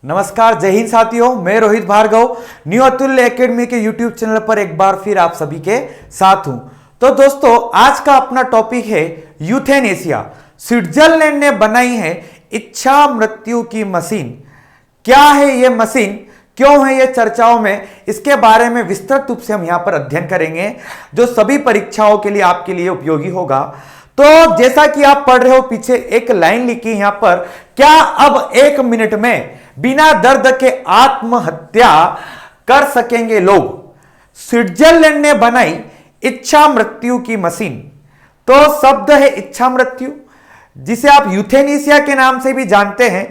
नमस्कार, जय हिंद साथियों। मैं रोहित भार्गव न्यू अतुल्य एकेडमी के यूट्यूब चैनल पर एक बार फिर आप सभी के साथ हूं। तो दोस्तों, आज का अपना टॉपिक है यूथेनेसिया। स्विट्जरलैंड ने बनाई है इच्छा मृत्यु की मशीन। क्या है ये मशीन, क्यों है ये चर्चाओं में, इसके बारे में विस्तृत रूप से हम यहां पर अध्ययन करेंगे, जो सभी परीक्षाओं के लिए आपके लिए उपयोगी होगा। तो जैसा कि आप पढ़ रहे हो, पीछे एक लाइन लिखी यहां पर, क्या अब 1 मिनट में बिना दर्द के आत्महत्या कर सकेंगे लोग? स्विट्जरलैंड ने बनाई इच्छा मृत्यु की मशीन। तो शब्द है इच्छा मृत्यु, जिसे आप यूथेनेसिया के नाम से भी जानते हैं।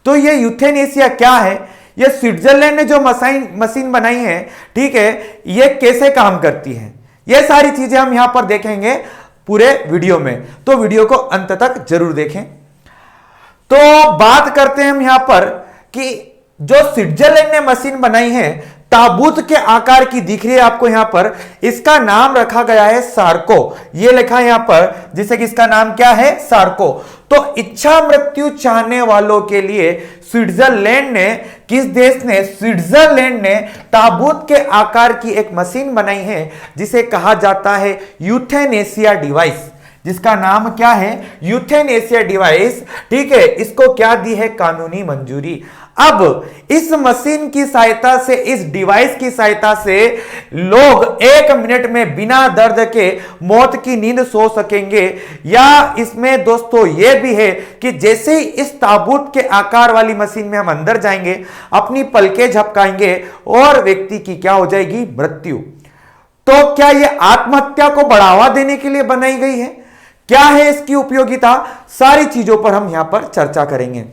तो ये यूथेनेसिया क्या है, ये स्विट्जरलैंड ने जो मशीन बनाई है, ठीक है, ये कैसे काम करती है, ये सारी चीजें हम यहां पर देखेंगे पूरे वीडियो में। तो वीडियो को अंत तक जरूर देखें। तो बात करते हैं हम यहां पर कि जो स्विट्जरलैंड ने मशीन बनाई है, ताबूत के आकार की दिख रही है आपको यहां पर, इसका नाम रखा गया है सार्को। ये लिखा है यहां पर, जिसे कि इसका नाम क्या है, सार्को। तो इच्छा मृत्यु चाहने वालों के लिए स्विट्जरलैंड ने, किस देश ने, स्विट्जरलैंड ने ताबूत के आकार की एक मशीन बनाई है, जिसे कहा जाता है यूथेनेसिया डिवाइस, जिसका नाम क्या है, यूथेनेसिया डिवाइस। ठीक है, इसको क्या दी है, कानूनी मंजूरी। अब इस मशीन की सहायता से, इस डिवाइस की सहायता से लोग 1 मिनट में बिना दर्द के मौत की नींद सो सकेंगे। या इसमें दोस्तों यह भी है कि जैसे ही इस ताबूत के आकार वाली मशीन में हम अंदर जाएंगे, अपनी पलकें झपकाएंगे और व्यक्ति की क्या हो जाएगी, मृत्यु। तो क्या यह आत्महत्या को बढ़ावा देने के लिए बनाई गई है? क्या है इसकी उपयोगिता? सारी चीजों पर हम यहां पर चर्चा करेंगे।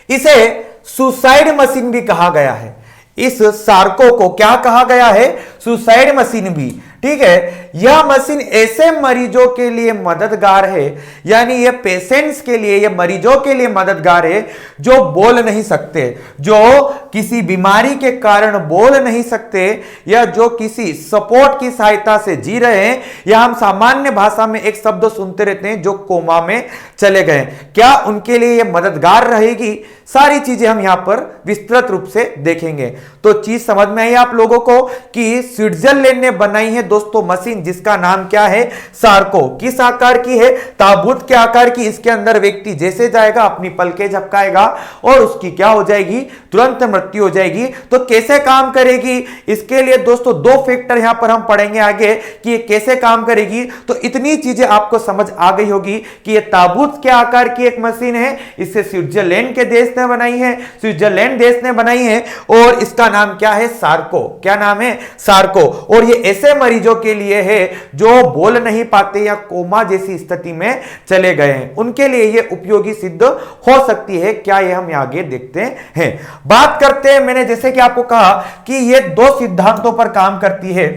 इसे सुसाइड मशीन भी कहा गया है। इस सार्को को क्या कहा गया है, सुसाइड मशीन भी। ठीक है, यह मशीन ऐसे मरीजों के लिए मददगार है, यानी यह पेशेंट्स के लिए, यह मरीजों के लिए मददगार है जो बोल नहीं सकते, जो किसी बीमारी के कारण बोल नहीं सकते, या जो किसी सपोर्ट की सहायता से जी रहे हैं, या हम सामान्य भाषा में एक शब्द सुनते रहते हैं, जो कोमा में चले गए। क्या उनके लिए यह मददगार रहेगी? सारी चीजें हम यहां पर विस्तृत रूप से देखेंगे। तो चीज समझ में आई आप लोगों को कि स्विट्जरलैंड ने बनाई है दोस्तों मशीन, जिसका नाम क्या है, सार्को। किस आकार की है, ताबूत के आकार की। इसके अंदर व्यक्ति जैसे जाएगा, अपनी पलकें झपकाएगा और उसकी क्या हो जाएगी, तुरंत मृत्यु हो जाएगी। तो कैसे काम करेगी, इसके लिए दोस्तों 2 फैक्टर यहां पर हम पढ़ेंगे आगे कि ये कैसे काम करेगी। तो इतनी चीजें आपको समझ आ गई होगी कि ये ताबूत के आकार की एक मशीन है, इसे स्विट्जरलैंड के देश ने बनाई है, स्विट्जरलैंड देश ने बनाई है, और इसका नाम क्या है, सार्को। क्या नाम है, सार्को। और ये ऐसे मरीजों के लिए है जो बोल नहीं पाते या कोमा जैसी स्थिति में चले गए हैं, उनके लिए ये उपयोगी सिद्ध हो सकती है। क्या ये हम आगे देखते हैं। बात करते हैं, मैंने जैसे कि आपको कहा कि ये 2 सिद्धांतों पर काम करती है।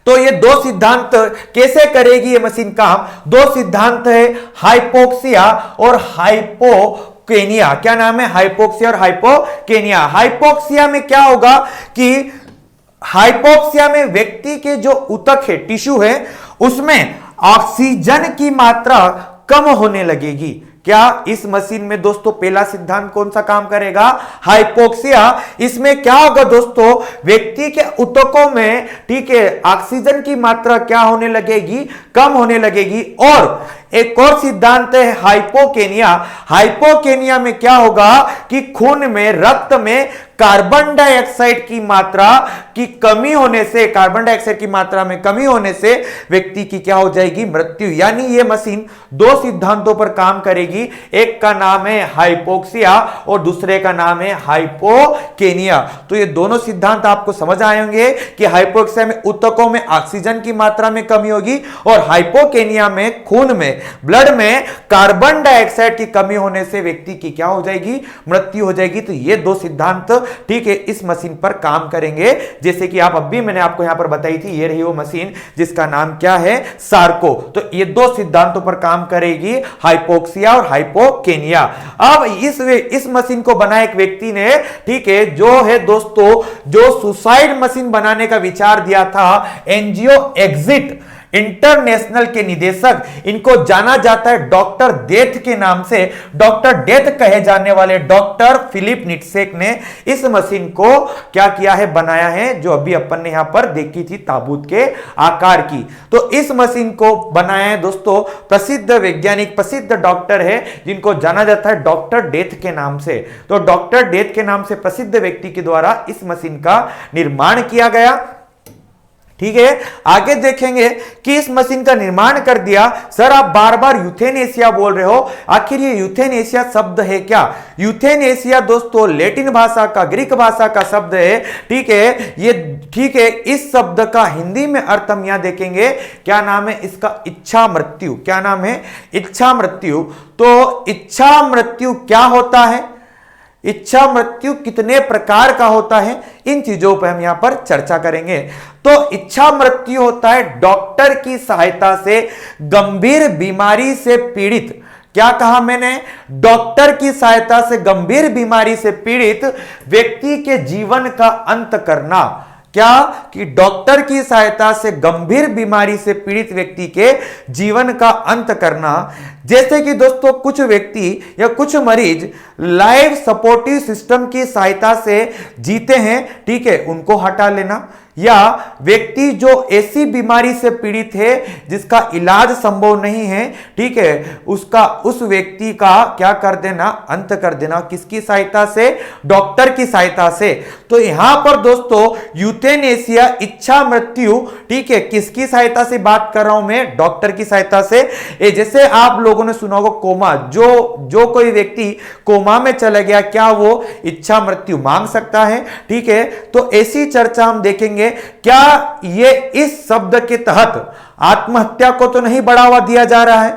तो ये 2 सिद्धांत कैसे करेगी ये मशीन काम? 2 सिद्धांत है, हाइपोक्सिया और हाइपोकेनिया। क्या नाम है, हाइपोक्सिया और हाइपोकेनिया। हाइपोक्सिया में क्या होगा कि हाइपोक्सिया में व्यक्ति के जो ऊतक है, टिश्यू है, उसमें ऑक्सीजन की मात्रा कम होने लगेगी। क्या इस मशीन में दोस्तों पहला सिद्धांत कौन सा काम करेगा, हाइपोक्सिया। इसमें क्या होगा दोस्तों, व्यक्ति के ऊतकों में, ठीक है, ऑक्सीजन की मात्रा क्या होने लगेगी, कम होने लगेगी। और एक और सिद्धांत है हाइपोकेनिया। हाइपोकेनिया में क्या होगा कि खून में, रक्त में कार्बन डाइऑक्साइड की मात्रा की कमी होने से, कार्बन डाइऑक्साइड की मात्रा में कमी होने से व्यक्ति की क्या हो जाएगी, मृत्यु। यानी यह मशीन 2 सिद्धांतों पर काम करेगी। एक का नाम है हाइपोक्सिया और दूसरे का नाम है हाइपोकेनिया। तो ये दोनों सिद्धांत आपको समझ आए होंगे कि हाइपोक्सिया में ऊतकों में ऑक्सीजन की मात्रा में कमी होगी, और हाइपोकेनिया में खून में, ब्लड में कार्बन डाइऑक्साइड की कमी होने से व्यक्ति की क्या हो जाएगी, मृत्यु हो जाएगी। तो ये 2 सिद्धांत, ठीक है, इस मशीन पर काम करेंगे। जैसे कि आप अभी मैंने आपको यहां पर बताई थी, ये रही वो मशीन जिसका नाम क्या है, सार्को। तो ये 2 सिद्धांतों पर काम करेगी, हाइपोक्सिया और हाइपोकेनिया। अब इस मशीन को बनाया एक व्यक्ति ने, ठीक है, जो है दोस्तों, जो सुसाइड मशीन बनाने का विचार दिया था, एंजियो एक्सिट इंटरनेशनल के निदेशक, इनको जाना जाता है डॉक्टर डेथ के नाम से। डॉक्टर डेथ कहे जाने वाले डॉक्टर फिलिप निटसेक ने इस मशीन को क्या किया है, बनाया है, जो अभी अपन ने यहां पर देखी थी ताबूत के आकार की। तो इस मशीन को बनाया है दोस्तों प्रसिद्ध वैज्ञानिक, प्रसिद्ध डॉक्टर है जिनको जाना जाता है डॉक्टर डेथ के नाम से। तो डॉक्टर डेथ के नाम से प्रसिद्ध व्यक्ति के द्वारा इस मशीन का निर्माण किया गया। ठीक है, आगे देखेंगे कि इस मशीन का निर्माण कर दिया। सर आप बार बार यूथेनेशिया बोल रहे हो, आखिर ये यूथेनेशिया शब्द है क्या? यूथेनेशिया दोस्तों लैटिन भाषा का, ग्रीक भाषा का शब्द है। ठीक है, ये ठीक है, इस शब्द का हिंदी में अर्थ हम यहां देखेंगे, क्या नाम है इसका? इच्छा मृत्यु। क्या नाम है? इच्छा मृत्यु। तो इच्छा मृत्यु क्या होता है, इच्छा मृत्यु कितने प्रकार का होता है, इन चीजों पर हम यहां पर चर्चा करेंगे। तो इच्छा मृत्यु होता है डॉक्टर की सहायता से गंभीर बीमारी से पीड़ित, क्या कहा मैंने? डॉक्टर की सहायता से गंभीर बीमारी से पीड़ित व्यक्ति के जीवन का अंत करना। क्या? कि डॉक्टर की सहायता से गंभीर बीमारी से पीड़ित व्यक्ति के जीवन का अंत करना। जैसे कि दोस्तों कुछ व्यक्ति या कुछ मरीज लाइफ सपोर्टिव सिस्टम की सहायता से जीते हैं, ठीक है, उनको हटा लेना। या व्यक्ति जो ऐसी बीमारी से पीड़ित है जिसका इलाज संभव नहीं है, ठीक है, उसका, उस व्यक्ति का क्या कर देना? अंत कर देना। किसकी सहायता से? डॉक्टर की सहायता से। तो यहां पर दोस्तों यूथेनेशिया, इच्छा मृत्यु, ठीक है, किसकी सहायता से बात कर रहा हूं मैं? डॉक्टर की सहायता से। जैसे आप लोगों ने सुना होगा कोमा, जो कोई व्यक्ति कोमा में चला गया, क्या वो इच्छा मृत्यु मांग सकता है? ठीक है, तो ऐसी चर्चा हम देखेंगे। क्या ये इस शब्द के तहत आत्महत्या को तो नहीं बढ़ावा दिया जा रहा है?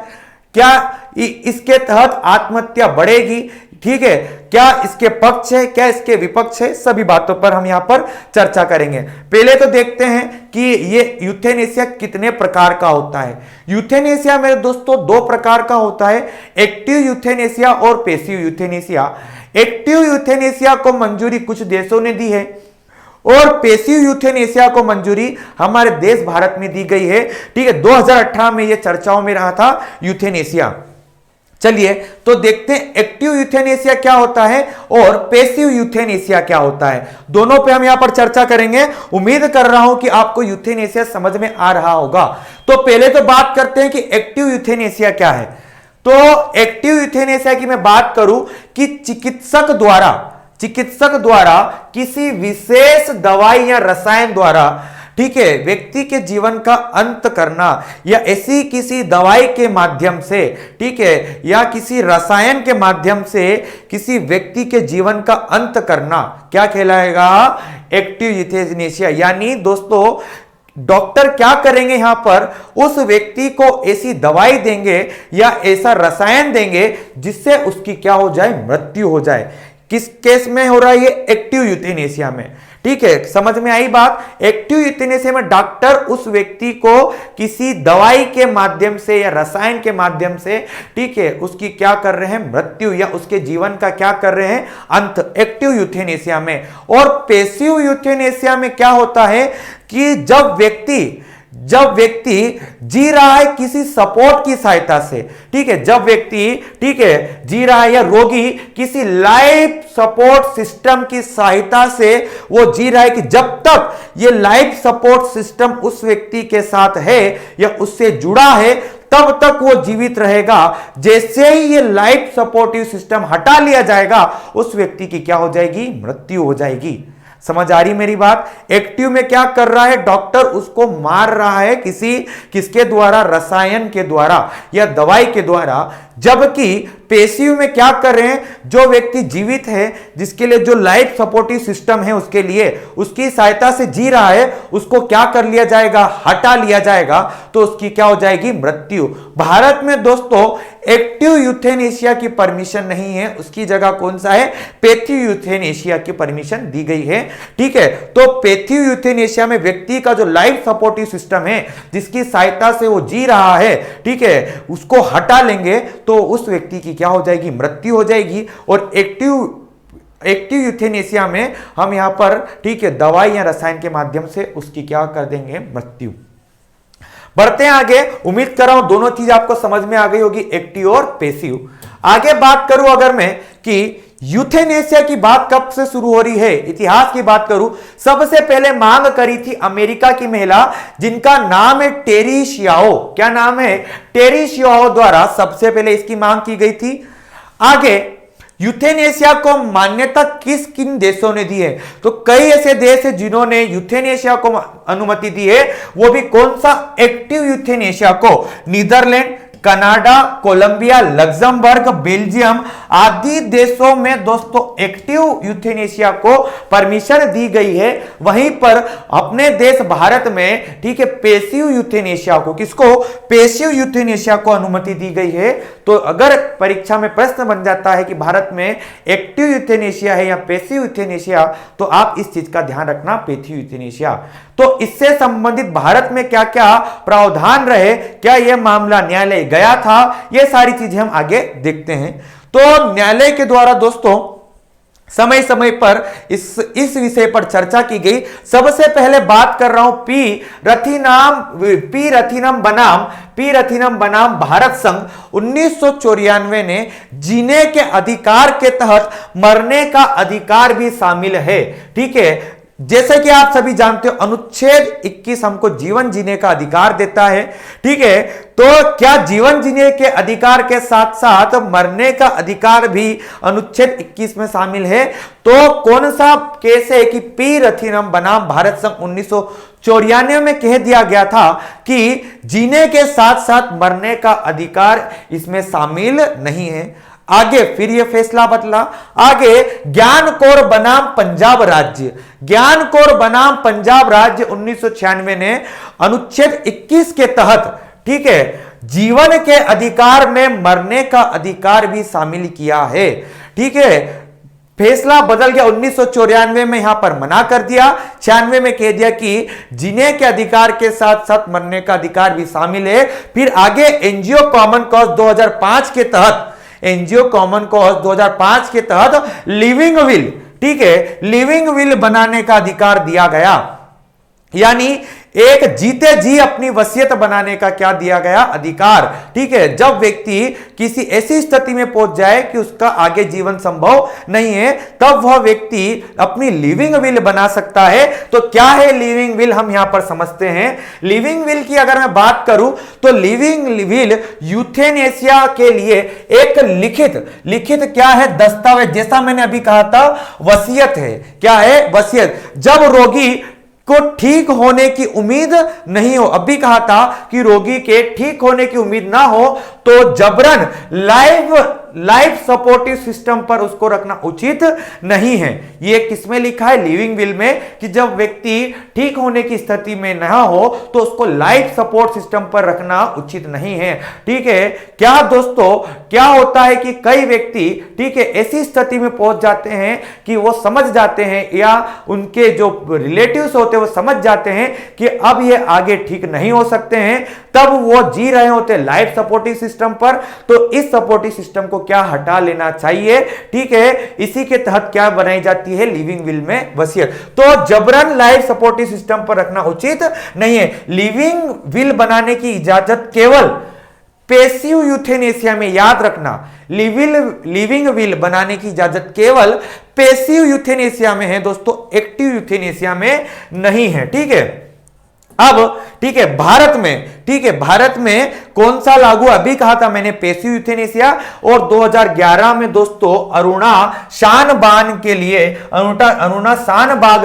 क्या इसके तहत आत्महत्या बढ़ेगी? ठीक है, क्या इसके पक्ष है, क्या इसके विपक्ष है? सभी बातों पर हम यहां पर चर्चा करेंगे। पहले तो देखते हैं कि ये यूथेनेशिया कितने प्रकार का होता है। यूथेनेशिया मेरे दोस्तों दो प्रकार का होता है, एक्टिव यूथेनेशिया और पैसिव यूथेनेशिया। एक्टिव यूथेनेशिया को मंजूरी कुछ देशों ने दी है और पैसिव यूथेनेशिया को मंजूरी हमारे देश भारत में दी गई है। ठीक है, 2018 में यह चर्चाओं में रहा था यूथेनेशिया। चलिए तो देखते हैं एक्टिव यूथेनेशिया क्या होता है और पैसिव यूथेनेशिया क्या होता है। दोनों पे हम यहां पर चर्चा करेंगे। उम्मीद कर रहा हूं कि आपको यूथेनेशिया समझ में आ रहा होगा। तो पहले तो बात करते हैं कि एक्टिव यूथेनेशिया क्या है। तो एक्टिव यूथेनेशिया की मैं बात करूं कि चिकित्सक द्वारा किसी विशेष दवाई या रसायन द्वारा, ठीक है, व्यक्ति के जीवन का अंत करना, या ऐसी किसी दवाई के माध्यम से, ठीक है, या किसी रसायन के माध्यम से किसी व्यक्ति के जीवन का अंत करना, क्या कहलाएगा? Active euthanasia. यानी दोस्तों डॉक्टर क्या करेंगे यहां पर? उस व्यक्ति को ऐसी दवाई देंगे या ऐसा रसायन देंगे जिससे उसकी क्या हो जाए? मृत्यु हो जाए। किस केस में हो रहा है ये? एक्टिव यूथेनेशिया में। ठीक है, समझ में आई बात? एक्टिव यूथेनेशिया में डॉक्टर उस व्यक्ति को किसी दवाई के माध्यम से या रसायन के माध्यम से, ठीक है, उसकी क्या कर रहे हैं? मृत्यु, या उसके जीवन का क्या कर रहे हैं? अंत। एक्टिव यूथेनेशिया में। और पैसिव यूथेनेशिया में क्या होता है कि जब व्यक्ति जी रहा है किसी सपोर्ट की सहायता से, ठीक है, जब व्यक्ति, ठीक है, जी रहा है या रोगी किसी लाइफ सपोर्ट सिस्टम की सहायता से वो जी रहा है कि जब तक ये लाइफ सपोर्ट सिस्टम उस व्यक्ति के साथ है या उससे जुड़ा है तब तक वो जीवित रहेगा। जैसे ही ये लाइफ सपोर्टिव सिस्टम हटा लिया जाएगा उस व्यक्ति की क्या हो जाएगी? मृत्यु हो जाएगी। समझ आ रही मेरी बात? एक्टिव में क्या कर रहा है? डॉक्टर उसको मार रहा है किसके द्वारा? रसायन के द्वारा या दवाई के द्वारा। जबकि पैसिव में क्या कर रहे हैं? जो व्यक्ति जीवित है, जिसके लिए जो लाइफ सपोर्टिव सिस्टम है उसके लिए, उसकी सहायता से जी रहा है, उसको क्या कर लिया जाएगा? हटा लिया जाएगा, तो उसकी क्या हो जाएगी? मृत्यु। भारत में दोस्तों एक्टिव यूथेनेशिया की परमिशन नहीं है, उसकी जगह कौन सा है? पैसिव यूथेनेशिया की परमिशन दी गई है। ठीक है, तो पैसिव यूथेनेशिया में व्यक्ति का जो लाइफ सपोर्टिव सिस्टम है, जिसकी सहायता से वो जी रहा है, ठीक है, उसको हटा लेंगे तो उस व्यक्ति की क्या हो जाएगी? मृत्यु हो जाएगी। और एक्टिव यूथेनेशिया में हम यहां पर, ठीक है, दवाई या रसायन के माध्यम से उसकी क्या कर देंगे? मृत्यु। बढ़ते हैं आगे। उम्मीद कर रहा हूं दोनों चीज आपको समझ में आ गई होगी, एक्टिव और पैसिव। आगे बात करूं अगर मैं कि यूथेनेशिया की बात कब से शुरू हो रही है, इतिहास की बात करूं, सबसे पहले मांग करी थी अमेरिका की महिला जिनका नाम है टेरी शियाओ। क्या नाम है? टेरी शियाओ द्वारा सबसे पहले इसकी मांग की गई थी। आगे यूथेनेशिया को मान्यता किस किन देशों ने दी है? तो कई ऐसे देश हैं जिन्होंने यूथेनेशिया को अनुमति दी है। वो भी कौन सा? एक्टिव यूथेनेशिया को Netherland, Canada, Colombia, Luxembourg, Belgium आदि देशों में दोस्तों एक्टिव यूथेनेशिया को परमिशन दी गई है। वहीं पर अपने देश भारत में ठीक है पैसिव यूथेनेशिया को, किसको? पैसिव यूथेनेशिया को अनुमति दी गई है। तो अगर परीक्षा में प्रश्न बन जाता है कि भारत में एक्टिव यूथेनेशिया है या पैसिव यूथेनेशिया, तो आप इस चीज का ध्यान रखना, पैसिव यूथेनेशिया। तो इससे संबंधित भारत में क्या क्या प्रावधान रहे, क्या यह मामला न्यायालय गया था, यह सारी चीजें हम आगे देखते हैं। तो न्यायालय के द्वारा दोस्तों समय समय पर इस विषय पर चर्चा की गई। सबसे पहले बात कर रहा हूं पी रथिनम बनाम भारत संघ 1994 ने जीने के अधिकार के तहत मरने का अधिकार भी शामिल है। ठीक है, जैसे कि आप सभी जानते हो अनुच्छेद 21 हमको जीवन जीने का अधिकार देता है। ठीक है, तो क्या जीवन जीने के अधिकार के साथ साथ मरने का अधिकार भी अनुच्छेद 21 में शामिल है? तो कौन सा केस है कि पी रथिनम बनाम भारत संघ 1994 में कह दिया गया था कि जीने के साथ साथ मरने का अधिकार इसमें शामिल नहीं है। आगे फिर यह फैसला बदला। आगे ज्ञान कौर बनाम पंजाब राज्य, ज्ञान कौर बनाम पंजाब राज्य 1996 ने अनुच्छेद 21 के तहत ठीक है जीवन के अधिकार में मरने का अधिकार भी शामिल किया है। ठीक है, फैसला बदल गया। 1994 में यहां पर मना कर दिया, 96 में कह दिया कि जीने के अधिकार के साथ साथ मरने का अधिकार भी शामिल है। फिर आगे एनजीओ कॉमन कॉज 2005 के तहत, एनजीओ कॉमन कॉज 2005 के तहत लिविंग विल, ठीक है, लिविंग विल बनाने का अधिकार दिया गया। यानी एक जीते जी अपनी वसीयत बनाने का क्या दिया गया? अधिकार। ठीक है, जब व्यक्ति किसी ऐसी स्थिति में पहुंच जाए कि उसका आगे जीवन संभव नहीं है, तब वह व्यक्ति अपनी लिविंग विल बना सकता है। तो क्या है लिविंग विल, हम यहां पर समझते हैं। लिविंग विल की अगर मैं बात करूं तो लिविंग विल यूथेनेशिया के लिए एक लिखित क्या है? दस्तावेज। जैसा मैंने अभी कहा था वसीयत है। क्या है? वसीयत। जब रोगी को ठीक होने की उम्मीद नहीं हो, अभी कहा था कि रोगी के ठीक होने की उम्मीद ना हो तो जबरन लाइफ सपोर्टिव सिस्टम पर उसको रखना उचित नहीं है। ये किसमें लिखा है? लिविंग विल में, कि जब व्यक्ति ठीक होने की स्थिति में ना हो तो उसको लाइफ सपोर्ट सिस्टम पर रखना उचित नहीं है। ठीक है, क्या दोस्तों क्या होता है कि कई व्यक्ति ठीक है ऐसी स्थिति में पहुंच जाते हैं कि वो समझ जाते हैं या उनके जो रिलेटिव्स होते हैं वो समझ जाते हैं कि अब ये आगे ठीक नहीं हो सकते हैं, तब वो जी रहे होते लाइफ सपोर्टिव सिस्टम पर। तो इस सपोर्टिव सिस्टम को क्या हटा लेना चाहिए। ठीक है, इसी के तहत क्या बनाई जाती है? लिविंग विल में वसीयत। तो जबरन लाइफ सपोर्टिव सिस्टम पर रखना उचित नहीं है। लिविंग विल बनाने की इजाजत केवल पैसिव यूथेनेशिया में, याद रखना, लिविंग विल बनाने की इजाजत केवल पैसिव यूथेनेशिया में है दोस्तों, एक्टिव यूथेनेशिया में नहीं है। ठीक है, अब ठीक है भारत में, ठीक है भारत में कौन सा लागू? अभी कहा था मैंने पैसिव यूथेनेशिया। और 2011 में दोस्तों अरुणा शानबाग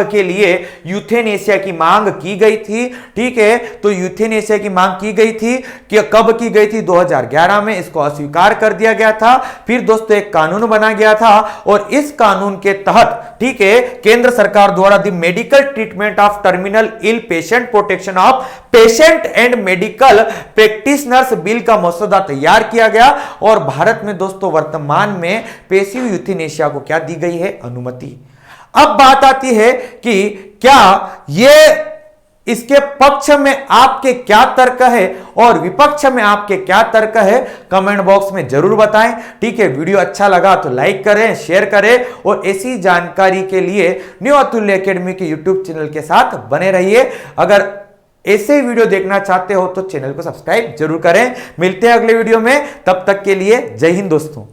के लिए यूथेनेशिया की मांग की गई थी। ठीक है, तो यूथेनेशिया की मांग की गई थी कि कब की गई थी? 2011 में। इसको अस्वीकार कर दिया गया था। फिर दोस्तों एक कानून बना गया था और इस कानून के तहत ठीक है केंद्र सरकार द्वारा the medical treatment of terminal ill patient protection of patient and medical practitioners bill का मसौदा तैयार किया गया और भारत में दोस्तों वर्तमान में पैसिव यूथेनेशिया को क्या दी गई है? अनुमति। अब बात आती है कि क्या ये इसके पक्ष में आपके क्या तर्क है और विपक्ष में आपके क्या तर्क है? कमेंट बॉक्स में जरूर बताएं। ठीक है, वीडियो अच्छा लगा तो लाइक करें, शेयर करें और ऐसी जानकारी के लिए न्यू अतुल्य एकेडमी के यूट्यूब चैनल के साथ बने रहिए। अगर ऐसे ही वीडियो देखना चाहते हो तो चैनल को सब्सक्राइब जरूर करें। मिलते हैं अगले वीडियो में, तब तक के लिए जय हिंद दोस्तों।